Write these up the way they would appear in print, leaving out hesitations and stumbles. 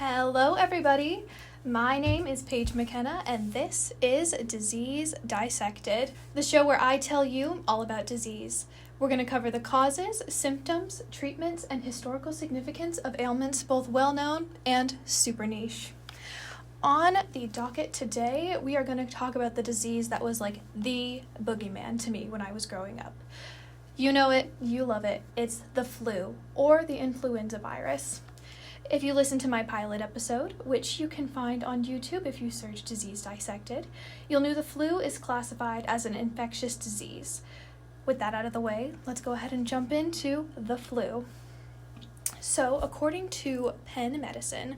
Hello everybody, my name is Paige McKenna and this is Disease Dissected, the show where I tell you all about disease. We're going to cover the causes, symptoms, treatments, and historical significance of ailments both well-known and super niche. On the docket today, we are going to talk about the disease that was like the boogeyman to me when I was growing up. You know it, you love it, it's the flu or the influenza virus. If you listen to my pilot episode, which you can find on YouTube if you search Disease Dissected, you'll know the flu is classified as an infectious disease. With that out of the way, let's go ahead and jump into the flu. So, according to Penn Medicine,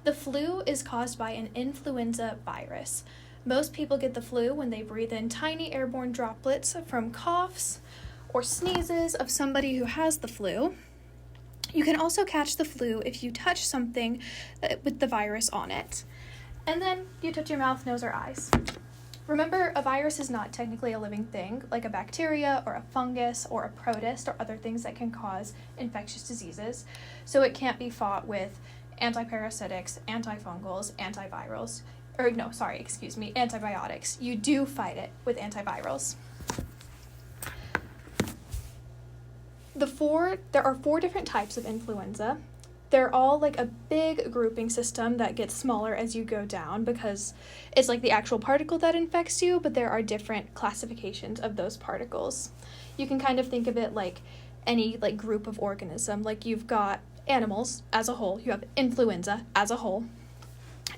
the flu is caused by an influenza virus. Most people get the flu when they breathe in tiny airborne droplets from coughs or sneezes of somebody who has the flu. You can also catch the flu if you touch something with the virus on it. And then you touch your mouth, nose, or eyes. Remember, a virus is not technically a living thing, like a bacteria or a fungus or a protist or other things that can cause infectious diseases. So it can't be fought with antiparasitics, antifungals, antibiotics. You do fight it with antivirals. There are four different types of influenza. They're all like a big grouping system that gets smaller as you go down because it's like the actual particle that infects you, but there are different classifications of those particles. You can kind of think of it like any like group of organism. Like you've got animals as a whole, you have influenza as a whole.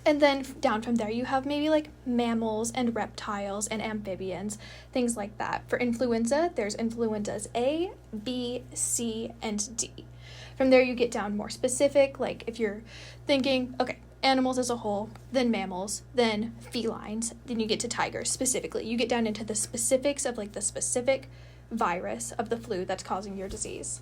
And then down from there, you have maybe like mammals and reptiles and amphibians, things like that. For influenza, there's influenzas A, B, C, and D. From there, you get down more specific, like if you're thinking, okay, animals as a whole, then mammals, then felines, then you get to tigers specifically. You get down into the specifics of like the specific virus of the flu that's causing your disease.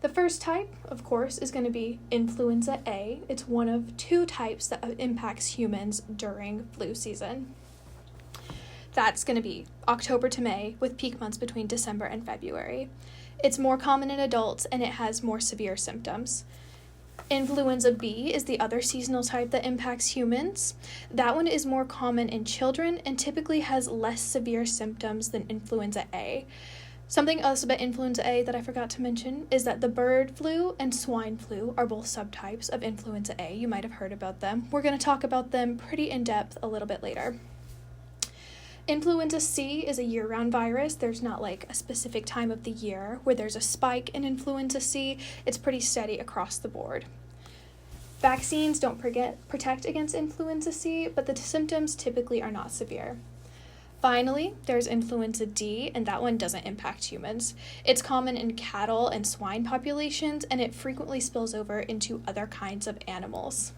The first type, of course, is going to be influenza A. It's one of two types that impacts humans during flu season. That's going to be October to May, with peak months between December and February. It's more common in adults, and it has more severe symptoms. Influenza B is the other seasonal type that impacts humans. That one is more common in children and typically has less severe symptoms than influenza A. Something else about influenza A that I forgot to mention is that the bird flu and swine flu are both subtypes of influenza A. You might have heard about them. We're going to talk about them pretty in depth a little bit later. Influenza C is a year-round virus. There's not like a specific time of the year where there's a spike in influenza C. It's pretty steady across the board. Vaccines don't protect against influenza C, but the symptoms typically are not severe. Finally, there's influenza D, and that one doesn't impact humans. It's common in cattle and swine populations, and it frequently spills over into other kinds of animals.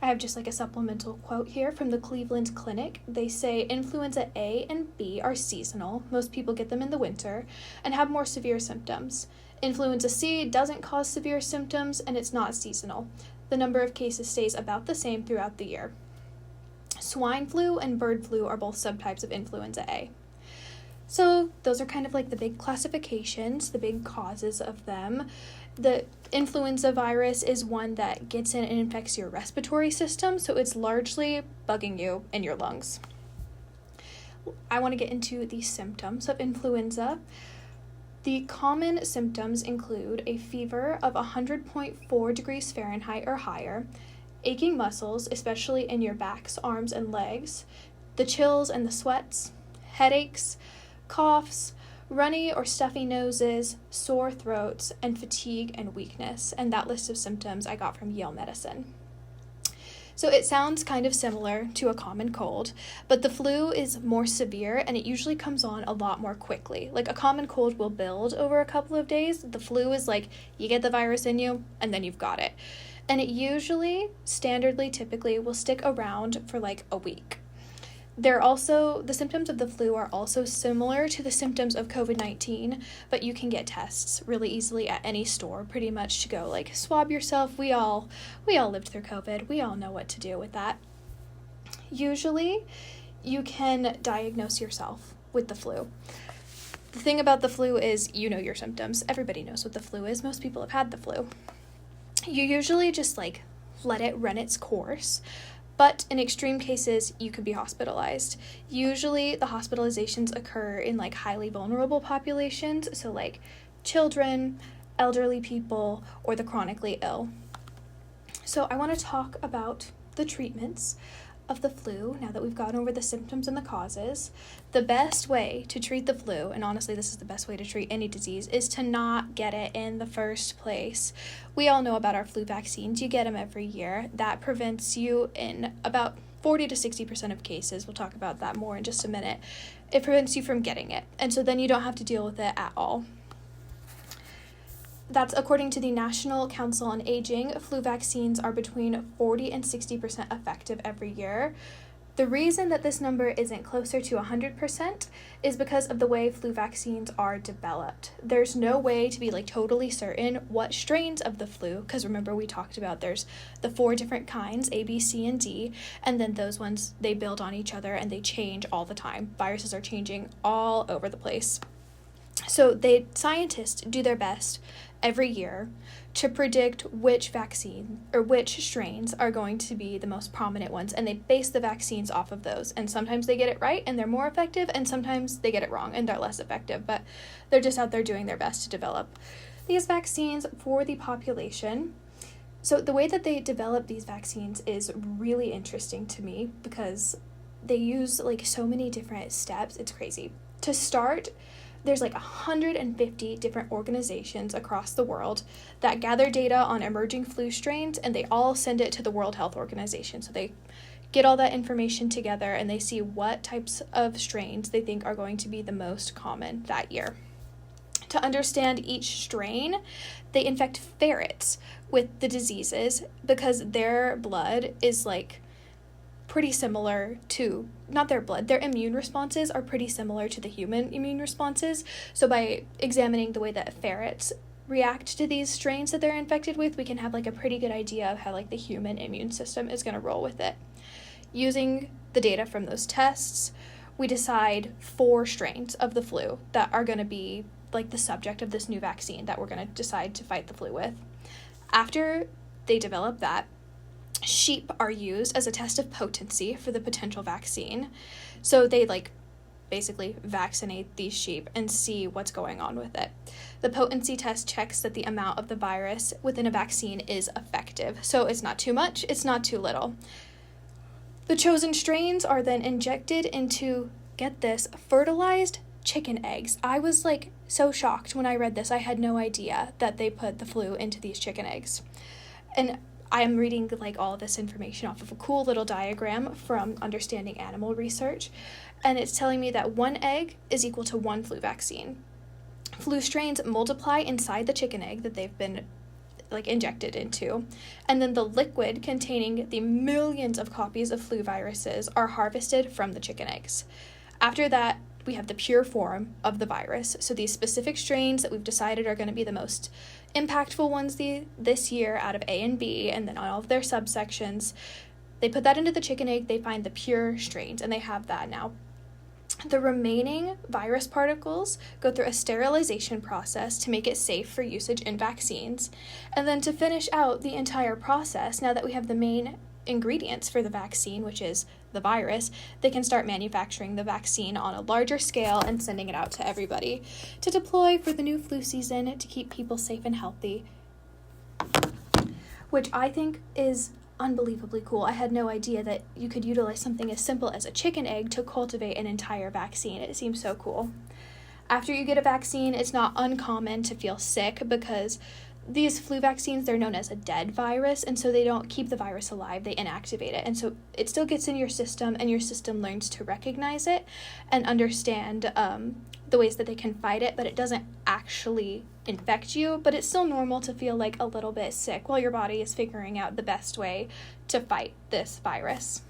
I have just like a supplemental quote here from the Cleveland Clinic. They say influenza A and B are seasonal. Most people get them in the winter and have more severe symptoms. Influenza C doesn't cause severe symptoms, and it's not seasonal. The number of cases stays about the same throughout the year. Swine flu and bird flu are both subtypes of influenza A. So those are kind of like the big classifications, the big causes of them. The influenza virus is one that gets in and infects your respiratory system, so it's largely bugging you in your lungs. I want to get into the symptoms of influenza. The common symptoms include a fever of 100.4 degrees Fahrenheit or higher, aching muscles, especially in your backs, arms, and legs, the chills and the sweats, headaches, coughs, runny or stuffy noses, sore throats, and fatigue and weakness. And that list of symptoms I got from Yale Medicine. So it sounds kind of similar to a common cold, but the flu is more severe and it usually comes on a lot more quickly. Like a common cold will build over a couple of days. The flu is like you get the virus in you and then you've got it. And it usually, typically, will stick around for like a week. The symptoms of the flu are also similar to the symptoms of COVID-19, but you can get tests really easily at any store pretty much to go like swab yourself. We all lived through COVID. We all know what to do with that. Usually, you can diagnose yourself with the flu. The thing about the flu is you know your symptoms. Everybody knows what the flu is. Most people have had the flu. You usually just like let it run its course. But in extreme cases, you could be hospitalized. Usually the hospitalizations occur in like highly vulnerable populations, so like children, elderly people, or the chronically ill. So I want to talk about the treatments of the flu now that we've gone over the symptoms and the causes. The best way to treat the flu, and honestly this is the best way to treat any disease, is to not get it in the first place. We all know about our flu vaccines. You get them every year. That prevents you in about 40 to 60% of cases. We'll talk about that more in just a minute. It prevents you from getting it, and so then you don't have to deal with it at all. That's according to the National Council on Aging. Flu vaccines are between 40 and 60% effective every year. The reason that this number isn't closer to 100% is because of the way flu vaccines are developed. There's no way to be like totally certain what strains of the flu, because remember we talked about there's the 4 different kinds, A, B, C, and D, and then those ones, they build on each other and they change all the time. Viruses are changing all over the place. So scientists do their best every year to predict which vaccine or which strains are going to be the most prominent ones, and they base the vaccines off of those. And sometimes they get it right and they're more effective, and sometimes they get it wrong and they're less effective, but they're just out there doing their best to develop these vaccines for the population. So the way that they develop these vaccines is really interesting to me because they use like so many different steps. It's crazy. To start, there's like 150 different organizations across the world that gather data on emerging flu strains, and they all send it to the World Health Organization. So they get all that information together and they see what types of strains they think are going to be the most common that year. To understand each strain, they infect ferrets with the diseases because their blood is like pretty similar to, not their blood, their immune responses are pretty similar to the human immune responses. So by examining the way that ferrets react to these strains that they're infected with, we can have like a pretty good idea of how like the human immune system is going to roll with it. Using the data from those tests, we decide 4 strains of the flu that are going to be like the subject of this new vaccine that we're going to decide to fight the flu with. After they develop that, sheep are used as a test of potency for the potential vaccine. So they like basically vaccinate these sheep and see what's going on with it. The potency test checks that the amount of the virus within a vaccine is effective. So it's not too much, it's not too little. The chosen strains are then injected into, get this, fertilized chicken eggs. I was like so shocked when I read this. I had no idea that they put the flu into these chicken eggs. And I am reading like all of this information off of a cool little diagram from Understanding Animal Research, and it's telling me that 1 egg is equal to 1 flu vaccine. Flu strains multiply inside the chicken egg that they've been like injected into, and then the liquid containing the millions of copies of flu viruses are harvested from the chicken eggs. After that, we have the pure form of the virus. So these specific strains that we've decided are going to be the most impactful ones this year out of A and B, and then all of their subsections, they put that into the chicken egg, they find the pure strains, and they have that now. The remaining virus particles go through a sterilization process to make it safe for usage in vaccines. And then to finish out the entire process, now that we have the main ingredients for the vaccine, which is the virus, they can start manufacturing the vaccine on a larger scale and sending it out to everybody to deploy for the new flu season to keep people safe and healthy, which I think is unbelievably cool. I had no idea that you could utilize something as simple as a chicken egg to cultivate an entire vaccine. It seems so cool. After you get a vaccine, it's not uncommon to feel sick because these flu vaccines, they're known as a dead virus, and so they don't keep the virus alive, they inactivate it. And so it still gets in your system, and your system learns to recognize it and understand the ways that they can fight it, but it doesn't actually infect you. But it's still normal to feel like a little bit sick while your body is figuring out the best way to fight this virus.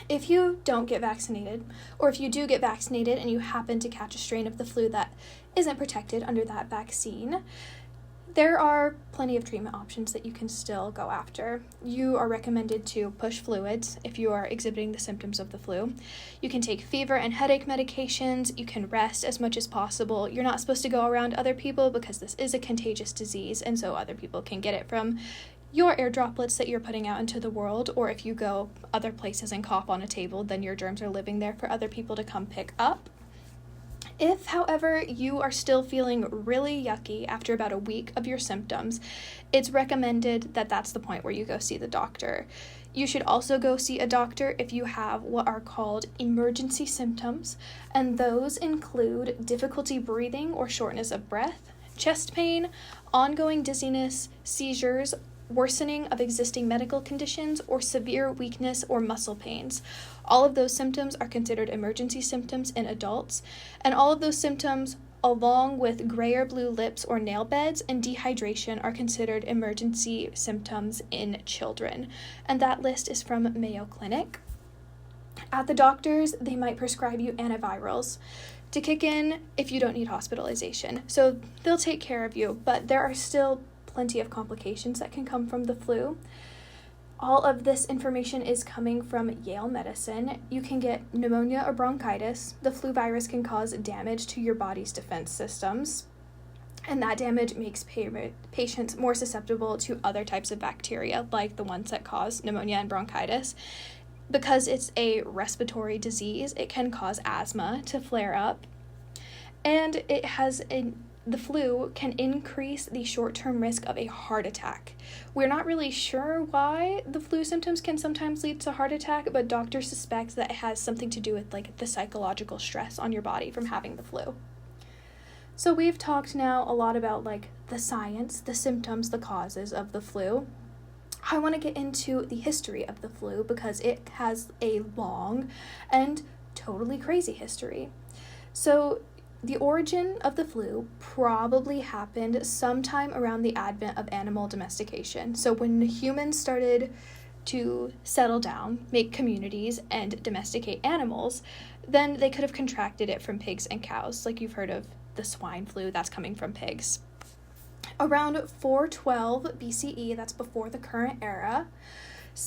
If you don't get vaccinated, or if you do get vaccinated and you happen to catch a strain of the flu that isn't protected under that vaccine, there are plenty of treatment options that you can still go after. You are recommended to push fluids if you are exhibiting the symptoms of the flu. You can take fever and headache medications. You can rest as much as possible. You're not supposed to go around other people because this is a contagious disease, and so other people can get it from your air droplets that you're putting out into the world, or if you go other places and cough on a table, then your germs are living there for other people to come pick up. If, however, you are still feeling really yucky after about a week of your symptoms, it's recommended that that's the point where you go see the doctor. You should also go see a doctor if you have what are called emergency symptoms, and those include difficulty breathing or shortness of breath, chest pain, ongoing dizziness, seizures, worsening of existing medical conditions, or severe weakness or muscle pains. All of those symptoms are considered emergency symptoms in adults, and all of those symptoms, along with gray or blue lips or nail beds and dehydration, are considered emergency symptoms in children. And that list is from Mayo Clinic. At the doctors, they might prescribe you antivirals to kick in if you don't need hospitalization. So they'll take care of you, but there are still plenty of complications that can come from the flu. All of this information is coming from Yale Medicine. You can get pneumonia or bronchitis. The flu virus can cause damage to your body's defense systems, and that damage makes patients more susceptible to other types of bacteria, like the ones that cause pneumonia and bronchitis. Because it's a respiratory disease, it can cause asthma to flare up, and the flu can increase the short-term risk of a heart attack. We're not really sure why the flu symptoms can sometimes lead to heart attack, but doctors suspect that it has something to do with the psychological stress on your body from having the flu. So we've talked now a lot about the science, the symptoms, the causes of the flu. I want to get into the history of the flu because it has a long and totally crazy history. So the origin of the flu probably happened sometime around the advent of animal domestication. So when humans started to settle down, make communities, and domesticate animals, then they could have contracted it from pigs and cows. Like you've heard of the swine flu, that's coming from pigs. Around 412 BCE, that's before the current era,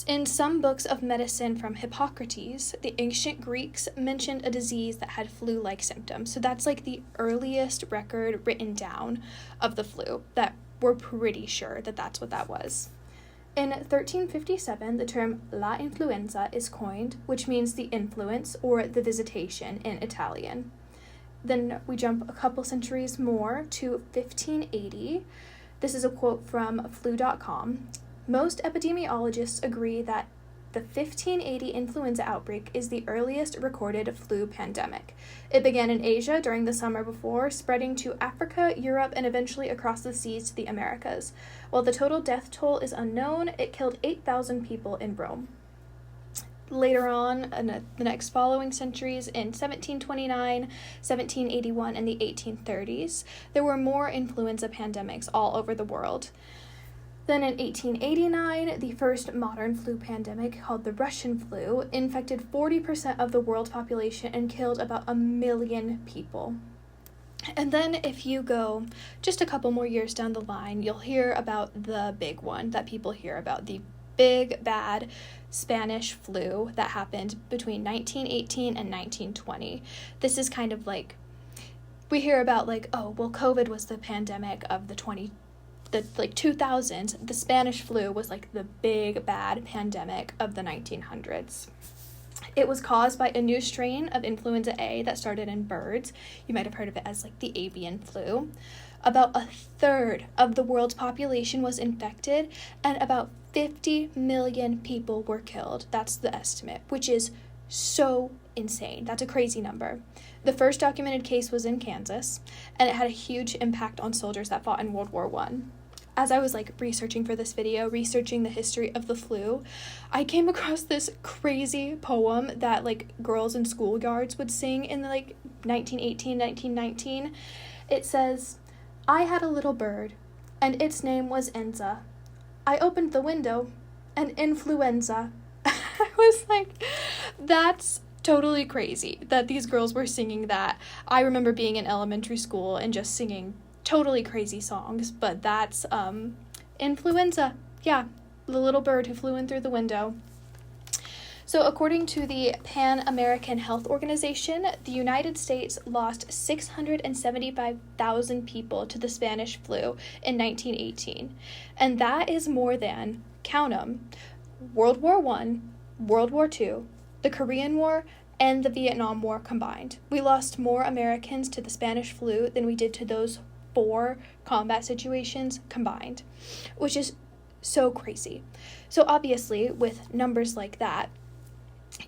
in some books of medicine from Hippocrates, the ancient Greeks mentioned a disease that had flu-like symptoms. So that's the earliest record written down of the flu that we're pretty sure that that's what that was. In 1357, the term la influenza is coined, which means the influence or the visitation in Italian. Then we jump a couple centuries more to 1580. This is a quote from flu.com. Most epidemiologists agree that the 1580 influenza outbreak is the earliest recorded flu pandemic. It began in Asia during the summer before, spreading to Africa, Europe, and eventually across the seas to the Americas. While the total death toll is unknown, it killed 8,000 people in Rome. Later on, in the next following centuries, in 1729, 1781, and the 1830s, there were more influenza pandemics all over the world. Then in 1889, the first modern flu pandemic, called the Russian flu, infected 40% of the world population and killed about 1 million people. And then if you go just a couple more years down the line, you'll hear about the big one that people hear about, the big, bad Spanish flu that happened between 1918 and 1920. This is kind of we hear about COVID was the pandemic of the 2000s. The Spanish flu was the big bad pandemic of the 1900s. It was caused by a new strain of influenza A that started in birds. You might have heard of it as the avian flu. About a third of the world's population was infected, and about 50 million people were killed. That's the estimate, which is so insane. That's a crazy number. The first documented case was in Kansas, and it had a huge impact on soldiers that fought in World War I. As I was researching for this video, researching the history of the flu, I came across this crazy poem that girls in schoolyards would sing in 1918, 1919. It says, "I had a little bird, and its name was Enza. I opened the window, and influenza." I was that's totally crazy that these girls were singing that. I remember being in elementary school and just singing totally crazy songs, but that's influenza. Yeah, the little bird who flew in through the window. So according to the Pan American Health Organization, the United States lost 675,000 people to the Spanish flu in 1918. And that is more than, count 'em, World War I, World War II, the Korean War, and the Vietnam War combined. We lost more Americans to the Spanish flu than we did to those 4 combat situations combined, which is so crazy. So obviously, with numbers like that,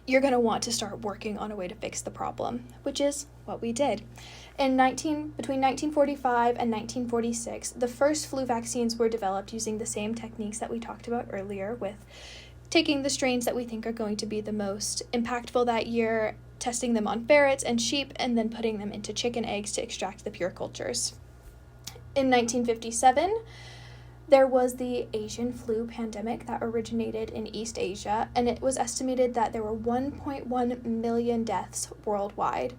you're going to want to start working on a way to fix the problem, which is what we did. Between 1945 and 1946, the first flu vaccines were developed using the same techniques that we talked about earlier, with taking the strains that we think are going to be the most impactful that year, testing them on ferrets and sheep, and then putting them into chicken eggs to extract the pure cultures. In 1957, there was the Asian flu pandemic that originated in East Asia, and it was estimated that there were 1.1 million deaths worldwide.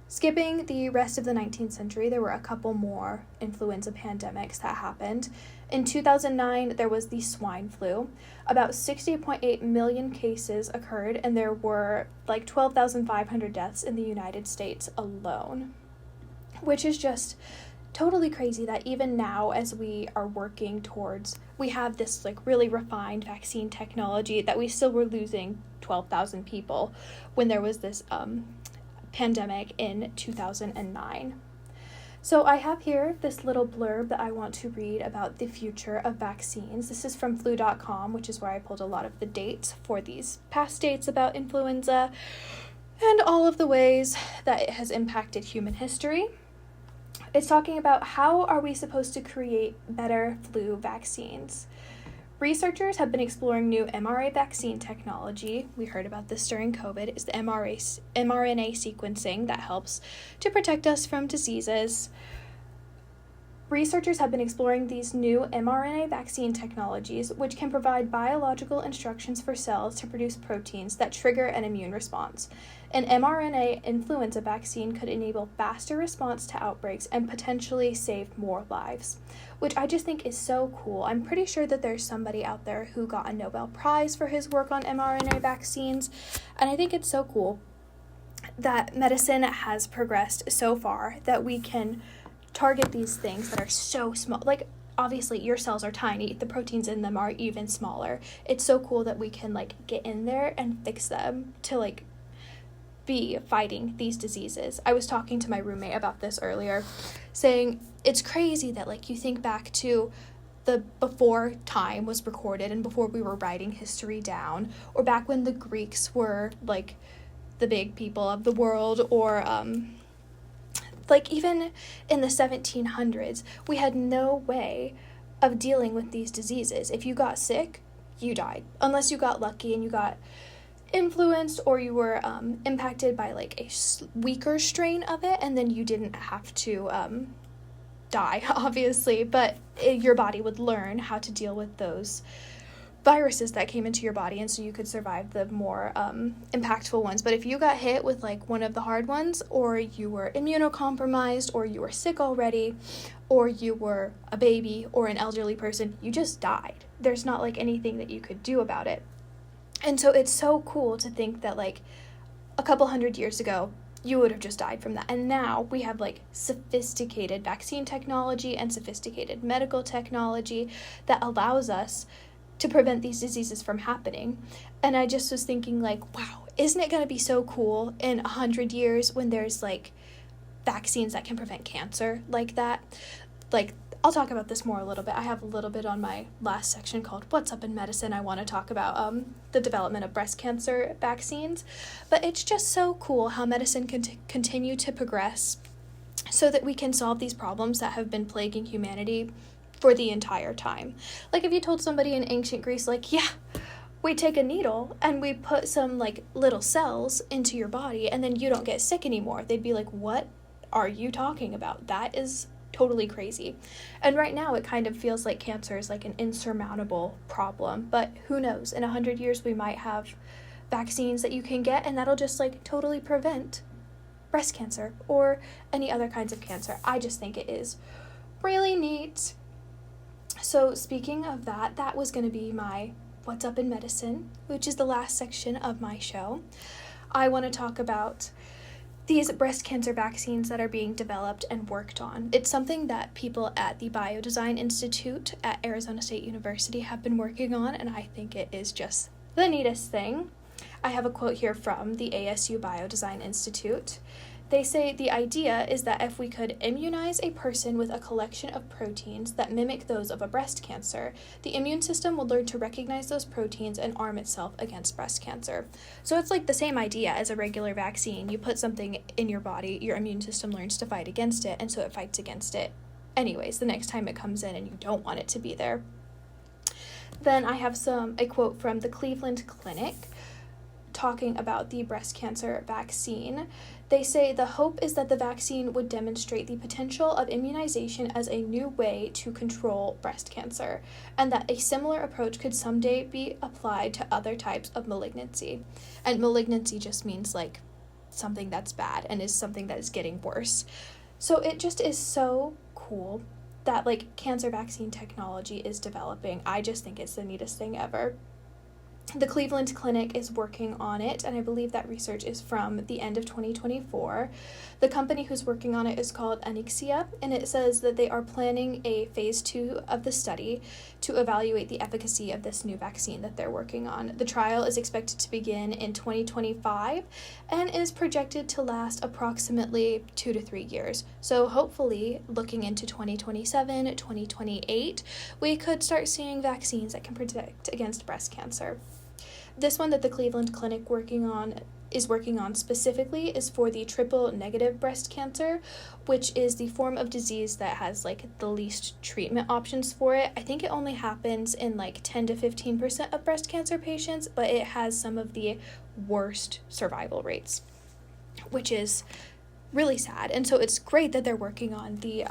Skipping the rest of the 19th century, there were a couple more influenza pandemics that happened. In 2009, there was the swine flu. About 60.8 million cases occurred, and there were like 12,500 deaths in the United States alone, which is just totally crazy that even now, as we are working towards, we have this like really refined vaccine technology, that we still were losing 12,000 people when there was this pandemic in 2009. So I have here this little blurb that I want to read about the future of vaccines. This is from flu.com, which is where I pulled a lot of the dates for these past dates about influenza and all of the ways that it has impacted human history. It's talking about how are we supposed to create better flu vaccines. Researchers have been exploring new mRNA vaccine technology. We heard about this during COVID. It's the mRNA sequencing that helps to protect us from diseases. Researchers have been exploring these new mRNA vaccine technologies, which can provide biological instructions for cells to produce proteins that trigger an immune response. An mRNA influenza vaccine could enable faster response to outbreaks and potentially save more lives, which I just think is so cool. I'm pretty sure that there's somebody out there who got a Nobel Prize for his work on mRNA vaccines, and I think it's so cool that medicine has progressed so far that we can target these things that are so small. Like, obviously your cells are tiny, the proteins in them are even smaller. It's so cool that we can like get in there and fix them to like be fighting these diseases. I was talking to my roommate about this earlier, saying it's crazy that like you think back to the before time was recorded and before we were writing history down, or back when the Greeks were like the big people of the world, or like even in the 1700s, we had no way of dealing with these diseases. If you got sick, you died, unless you got lucky and you got influenced or you were impacted by like a weaker strain of it, and then you didn't have to die, obviously, but your body would learn how to deal with those viruses that came into your body, and so you could survive the more impactful ones. But if you got hit with like one of the hard ones, or you were immunocompromised, or you were sick already, or you were a baby or an elderly person, you just died. There's not like anything that you could do about it. And so it's so cool to think that like a couple hundred years ago, you would have just died from that. And now we have like sophisticated vaccine technology and sophisticated medical technology that allows us to prevent these diseases from happening. And I just was thinking like, wow, isn't it going to be so cool in 100 years when there's like vaccines that can prevent cancer like that? Like, I'll talk about this more a little bit. I have a little bit on my last section called What's Up in Medicine. I want to talk about the development of breast cancer vaccines. But it's just so cool how medicine can continue to progress so that we can solve these problems that have been plaguing humanity for the entire time. Like if you told somebody in ancient Greece, like, yeah, we take a needle and we put some like little cells into your body and then you don't get sick anymore, they'd be like, what are you talking about? That is totally crazy. And right now it kind of feels like cancer is like an insurmountable problem, but who knows, in 100 years we might have vaccines that you can get and that'll just like totally prevent breast cancer or any other kinds of cancer. I just think it is really neat. So speaking of that, that was going to be my What's Up in Medicine, which is the last section of my show. I want to talk about these breast cancer vaccines that are being developed and worked on. It's something that people at the Biodesign Institute at Arizona State University have been working on, and I think it is just the neatest thing. I have a quote here from the ASU Biodesign Institute. They say the idea is that if we could immunize a person with a collection of proteins that mimic those of a breast cancer, the immune system will learn to recognize those proteins and arm itself against breast cancer. So it's like the same idea as a regular vaccine. You put something in your body, your immune system learns to fight against it, and so it fights against it anyways the next time it comes in and you don't want it to be there. Then I have a quote from the Cleveland Clinic talking about the breast cancer vaccine. They say the hope is that the vaccine would demonstrate the potential of immunization as a new way to control breast cancer, and that a similar approach could someday be applied to other types of malignancy. And malignancy just means like something that's bad and is something that is getting worse. So it just is so cool that like cancer vaccine technology is developing. I just think it's the neatest thing ever. The Cleveland Clinic is working on it, and I believe that research is from the end of 2024. The company who's working on it is called Anixia, and it says that they are planning a phase 2 of the study to evaluate the efficacy of this new vaccine that they're working on. The trial is expected to begin in 2025 and is projected to last approximately 2 to 3 years. So hopefully, looking into 2027, 2028, we could start seeing vaccines that can protect against breast cancer. This one that the Cleveland Clinic is working on specifically is for the triple negative breast cancer, which is the form of disease that has like the least treatment options for it. I think it only happens in like 10 to 15% of breast cancer patients, but it has some of the worst survival rates, which is really sad. And so it's great that they're working on the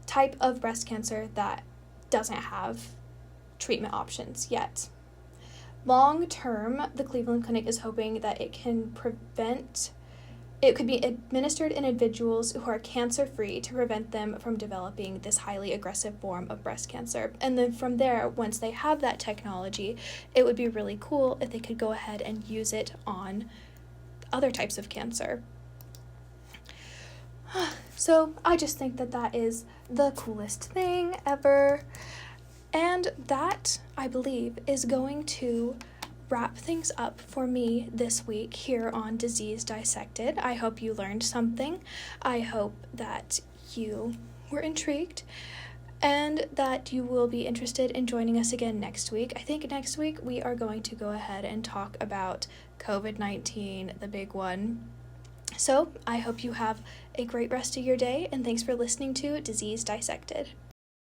type of breast cancer that doesn't have treatment options yet. Long term, the Cleveland Clinic is hoping that it could be administered in individuals who are cancer-free to prevent them from developing this highly aggressive form of breast cancer. And then from there, once they have that technology, it would be really cool if they could go ahead and use it on other types of cancer. So I just think that that is the coolest thing ever. And that, I believe, is going to wrap things up for me this week here on Disease Dissected. I hope you learned something. I hope that you were intrigued and that you will be interested in joining us again next week. I think next week we are going to go ahead and talk about COVID-19, the big one. So I hope you have a great rest of your day, and thanks for listening to Disease Dissected.